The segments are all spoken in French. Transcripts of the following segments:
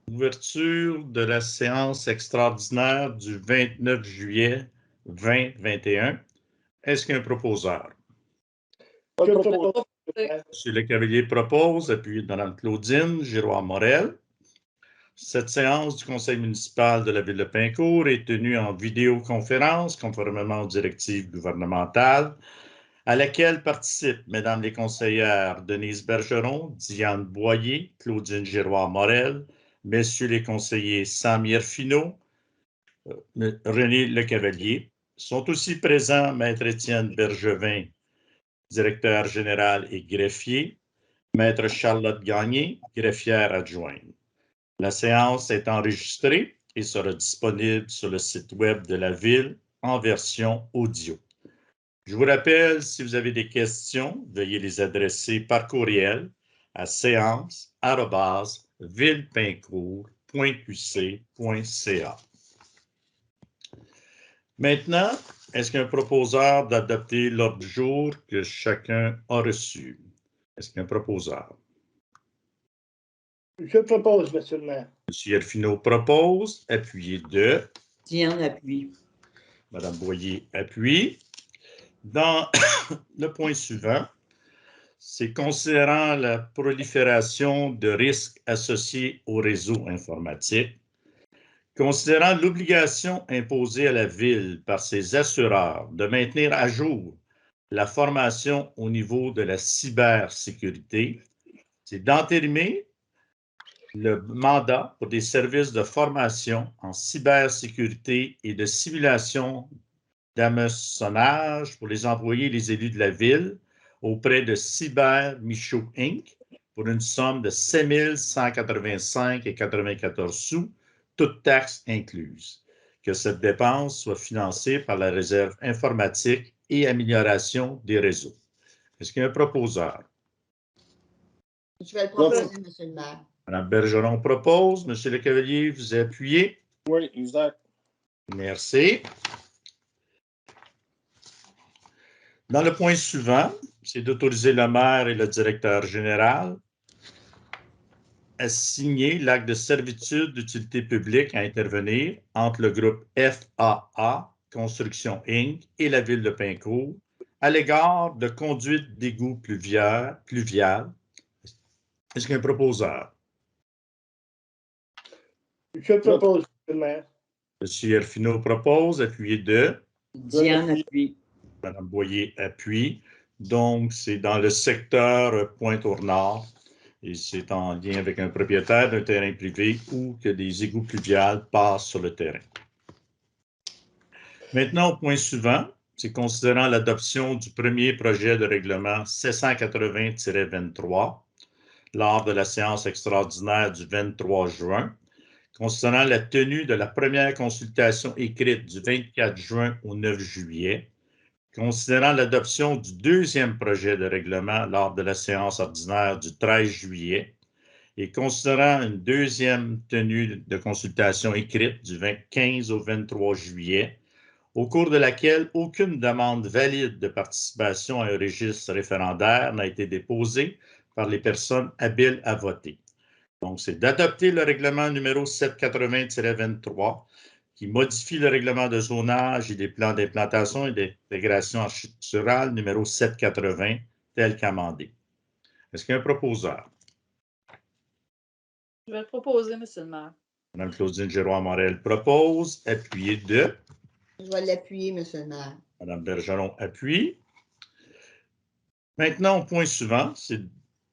Ouverture de la séance extraordinaire du 29 juillet 2021. Est-ce qu'il y a un proposeur? Je propose. Monsieur Le Cavalier propose, appuyé de Mme Claudine Giroir-Morel. Cette séance du Conseil municipal de la Ville de Pincourt est tenue en vidéoconférence, conformément aux directives gouvernementales, à laquelle participent Mesdames les conseillères Denise Bergeron, Diane Boyer, Claudine Giroir-Morel, Messieurs les conseillers Samir Finot, René Lecavalier. Sont aussi présents Maître Étienne Bergevin, directeur général et greffier, Maître Charlotte Gagné, greffière adjointe. La séance est enregistrée et sera disponible sur le site web de la Ville en version audio. Je vous rappelle, si vous avez des questions, veuillez les adresser par courriel à séance@villepincourt.qc.ca. Maintenant, est-ce qu'il y a un proposeur d'adopter l'ordre du jour que chacun a reçu? Est-ce qu'il y a un proposeur? Je propose, Monsieur le maire. M. Elfino propose, appuyé de... Diane appuie. Mme Boyer appuie. Dans le point suivant, c'est considérant la prolifération de risques associés au réseau informatique, considérant l'obligation imposée à la Ville par ses assureurs de maintenir à jour la formation au niveau de la cybersécurité, c'est d'entérimer le mandat pour des services de formation en cybersécurité et de simulation d'hameçonnage pour les employés et les élus de la Ville auprès de Cyber Michaud Inc. pour une somme de 7 185,94 sous, toutes taxes incluses. Que cette dépense soit financée par la réserve informatique et amélioration des réseaux. Est-ce qu'il y a un proposeur? Je vais le proposer, Monsieur le maire. Mme Bergeron propose. Monsieur Le Cavalier, vous appuyez? Oui, exact. Merci. Dans le point suivant, c'est d'autoriser le maire et le directeur général à signer l'acte de servitude d'utilité publique à intervenir entre le groupe FAA Construction Inc. et la Ville de Pincourt à l'égard de conduite d'égouts pluviales. Est-ce qu'il y a un proposeur? Je propose, Monsieur le maire. M. Elfino propose, appuyé de... Diane appuie. Mme Boyer appuie. Donc, c'est dans le secteur Pointe-au-Nord et c'est en lien avec un propriétaire d'un terrain privé ou que des égouts pluviales passent sur le terrain. Maintenant, au point suivant, c'est considérant l'adoption du premier projet de règlement 780-23 lors de la séance extraordinaire du 23 juin, concernant la tenue de la première consultation écrite du 24 juin au 9 juillet, considérant l'adoption du deuxième projet de règlement lors de la séance ordinaire du 13 juillet et considérant une deuxième tenue de consultation écrite du 15 au 23 juillet, au cours de laquelle aucune demande valide de participation à un registre référendaire n'a été déposée par les personnes habiles à voter. Donc, c'est d'adopter le règlement numéro 780-23 qui modifie le règlement de zonage et des plans d'implantation et d'intégration architecturale numéro 780 tel qu'amendé. Est-ce qu'il y a un proposeur? Je vais le proposer, Monsieur le maire. Mme Claudine Giroir-Morel propose, appuyé de... Je vais l'appuyer, Monsieur le maire. Mme Bergeron appuie. Maintenant, au point suivant, c'est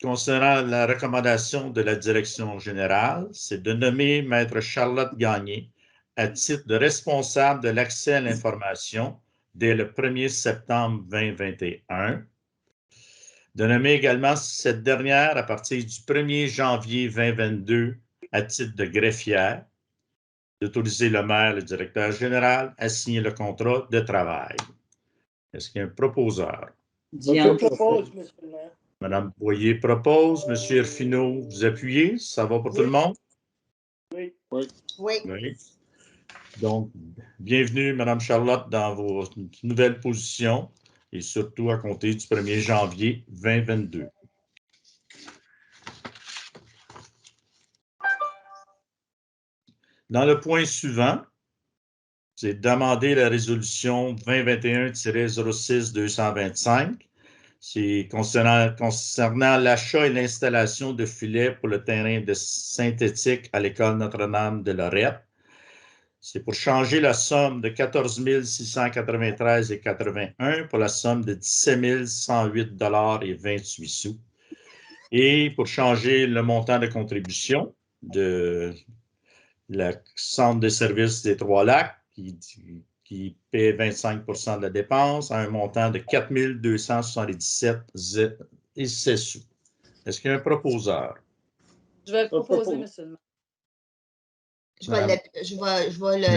concernant la recommandation de la direction générale, c'est de nommer Maître Charlotte Gagné à titre de responsable de l'accès à l'information dès le 1er septembre 2021. De nommer également cette dernière à partir du 1er janvier 2022 à titre de greffière. D'autoriser le maire, le directeur général, à signer le contrat de travail. Est-ce qu'il y a un proposeur? Diane Je propose, Monsieur le maire. Mme Boyer propose. M. Elfino, vous appuyez? Ça va pour tout le monde? Oui. Oui. Oui. Donc, bienvenue, Mme Charlotte, dans vos nouvelles positions et surtout à compter du 1er janvier 2022. Dans le point suivant, c'est demander la résolution 2021-06-225. C'est concernant l'achat et l'installation de filets pour le terrain de synthétique à l'École Notre-Dame de Lorette. C'est pour changer la somme de 14 693,81 pour la somme de 17 108,28 sous. Et pour changer le montant de contribution de la Centre de services des Trois-Lacs, qui paie 25 de la dépense, à un montant de 4 277,16 sous. Est-ce qu'il y a un proposeur? Je vais le proposer, M. le maire. Je vais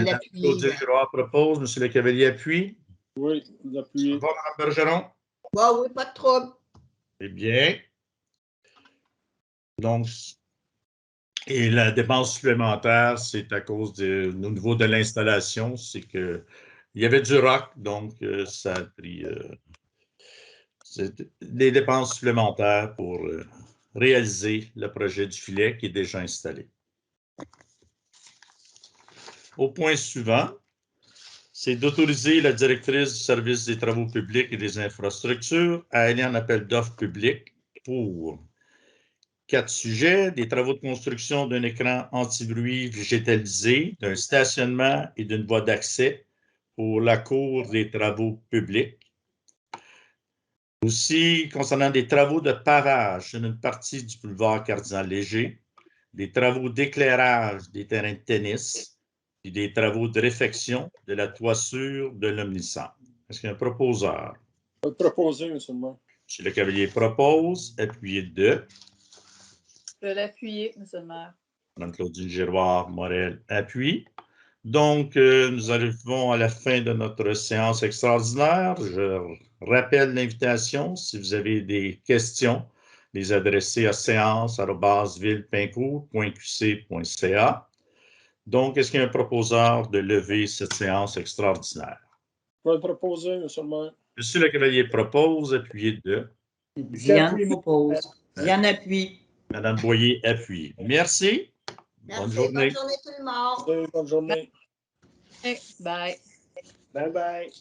l'appuyer. Claudine Giroir propose. M. Lecavalier appuie. Oui, vous appuyez. Mme Bergeron? Oui, pas de trouble. Eh bien. Donc, et la dépense supplémentaire, c'est à cause au niveau de l'installation, c'est qu'il y avait du roc, donc ça a pris des dépenses supplémentaires pour réaliser le projet du filet qui est déjà installé. Au point suivant, c'est d'autoriser la directrice du service des travaux publics et des infrastructures à aller en appel d'offres publiques pour 4 sujets, des travaux de construction d'un écran anti-bruit végétalisé, d'un stationnement et d'une voie d'accès pour la cour des travaux publics. Aussi, concernant des travaux de pavage sur une partie du boulevard Cardinal-Léger, des travaux d'éclairage des terrains de tennis et des travaux de réfection de la toiture de l'omnicentre. Est-ce qu'il y a un proposeur? Je vais proposer, M. le maire. M. Lecavalier propose, appuyé de. Je vais l'appuyer, M. le maire. Mme Claudine Giroir, Morel appuie. Donc, nous arrivons à la fin de notre séance extraordinaire. Je rappelle l'invitation. Si vous avez des questions, les adresser à séance@villepincourt.qc.ca. Donc, est-ce qu'il y a un proposeur de lever cette séance extraordinaire? Je vais le proposer, M. le maire. M. Lecavalier propose, appuyé de. Diane propose. Diane appuie. Mme Boyer appuie. Merci. Merci, Bonne journée. bonne journée tout le monde. Bonne journée. Bye. Bye bye.